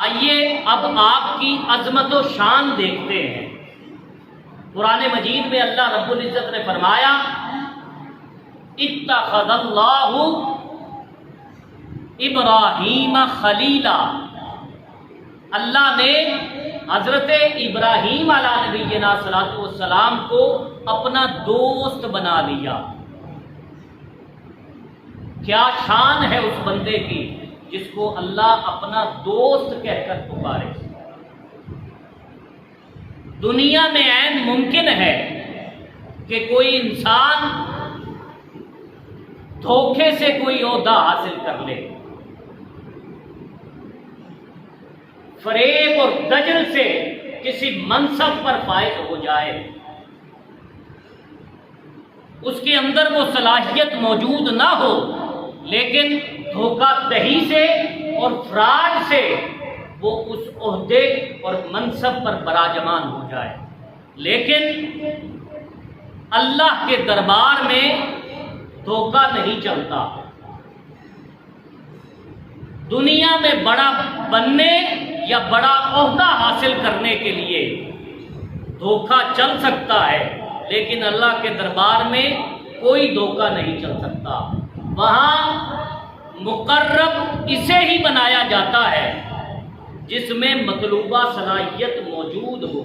آئیے اب آپ کی عظمت و شان دیکھتے ہیں۔ قرآن مجید میں اللہ رب العزت نے فرمایا اتخذ اللہ ابراہیم خلیلا، اللہ نے حضرت ابراہیم علیہ نبینا صلاۃ والسلام کو اپنا دوست بنا لیا۔ کیا شان ہے اس بندے کی جس کو اللہ اپنا دوست کہہ کر پکارے۔ دنیا میں عین ممکن ہے کہ کوئی انسان دھوکے سے کوئی عہدہ حاصل کر لے، فریب اور دجل سے کسی منصب پر فائز ہو جائے، اس کے اندر وہ صلاحیت موجود نہ ہو، لیکن دھوکہ دہی سے اور فراڈ سے وہ اس عہدے اور منصب پر براجمان ہو جائے۔ لیکن اللہ کے دربار میں دھوکہ نہیں چلتا۔ دنیا میں بڑا بننے یا بڑا عہدہ حاصل کرنے کے لیے دھوکہ چل سکتا ہے، لیکن اللہ کے دربار میں کوئی دھوکہ نہیں چل سکتا۔ وہاں مقرب اسے ہی بنایا جاتا ہے جس میں مطلوبہ صلاحیت موجود ہو۔